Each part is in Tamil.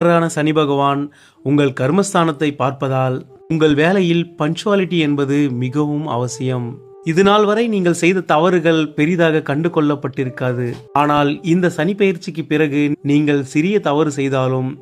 சனி பகவான் உங்கள் கர்மஸ்தானத்தை பார்ப்பதால் உங்கள் வேலையில் பஞ்சுவாலிட்டி என்பது மிகவும் அவசியம். இதுநாள் வரை நீங்கள் செய்த தவறுகள் பெரிதாக கண்டு கொள்ளப்பட்டிருக்காது. ஆனால் இந்த சனி பெயர்ச்சிக்கு பிறகு நீங்கள் சிறிய தவறு செய்தாலும்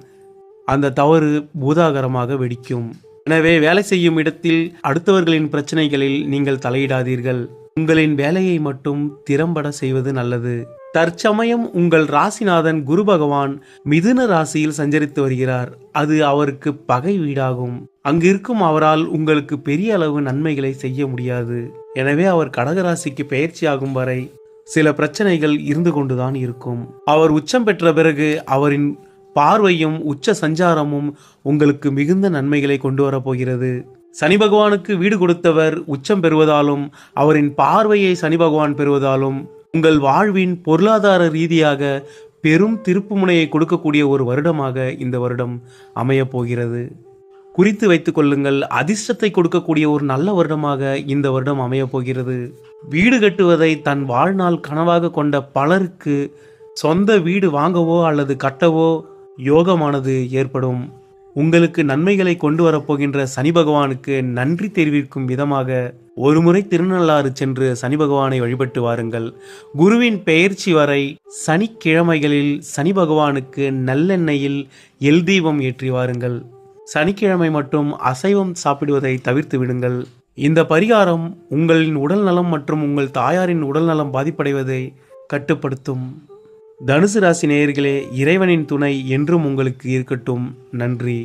அந்த தவறு பூதாகரமாக வெடிக்கும். எனவே வேலை செய்யும் இடத்தில் அடுத்தவர்களின் பிரச்சனைகளில் நீங்கள் தலையிடாதீர்கள். உங்களின் வேலையை மட்டும் திறம்பட செய்வது நல்லது. தற்சமயம் உங்கள் ராசிநாதன் குரு பகவான் மிதுன ராசியில் சஞ்சரித்து வருகிறார். அது அவருக்கு பகை வீடாகும். அங்கு இருக்கும் அவரால் உங்களுக்கு பெரிய அளவு நன்மைகளை செய்ய முடியாது. எனவே அவர் கடகராசிக்கு பெயர்ச்சியாகும் வரை சில பிரச்சனைகள் இருந்து கொண்டுதான் இருக்கும். அவர் உச்சம் பெற்ற பிறகு அவரின் பார்வையும் உச்ச சஞ்சாரமும் உங்களுக்கு மிகுந்த நன்மைகளை கொண்டு வரப்போகிறது. சனி பகவானுக்கு வீடு கொடுத்தவர் உச்சம் பெறுவதாலும் அவரின் பார்வையை சனி பகவான் பெறுவதாலும் உங்கள் வாழ்வின் பொருளாதார ரீதியாக பெரும் திருப்புமுனையை கொடுக்கக்கூடிய ஒரு வருடமாக இந்த வருடம் அமையப் போகிறது. குறித்து வைத்துக் கொள்ளுங்கள், அதிர்ஷ்டத்தை கொடுக்கக்கூடிய ஒரு நல்ல வருடமாக இந்த வருடம் அமையப் போகிறது. வீடு கட்டுவதை தன் வாழ்நாள் கனவாக கொண்ட பலருக்கு சொந்த வீடு வாங்கவோ அல்லது கட்டவோ யோகமானது ஏற்படும். உங்களுக்கு நன்மைகளை கொண்டு வரப்போகின்ற சனி பகவானுக்கு நன்றி தெரிவிக்கும் விதமாக ஒருமுறை திருநள்ளாறு சென்று சனி பகவானை வழிபட்டு வாருங்கள். குருவின் பெயர்ச்சி வரை சனிக்கிழமைகளில் சனி பகவானுக்கு நல்லெண்ணெயில் எல் தீபம் ஏற்றி வாருங்கள். சனிக்கிழமை மட்டும் அசைவம் சாப்பிடுவதை தவிர்த்து விடுங்கள். இந்த பரிகாரம் உங்களின் உடல் நலம் மற்றும் உங்கள் தாயாரின் உடல் நலம் பாதிப்படைவதை கட்டுப்படுத்தும். தனுசு ராசி நேயர்களே, இறைவனின் துணை என்றும் உங்களுக்கு இருக்கட்டும். நன்றி.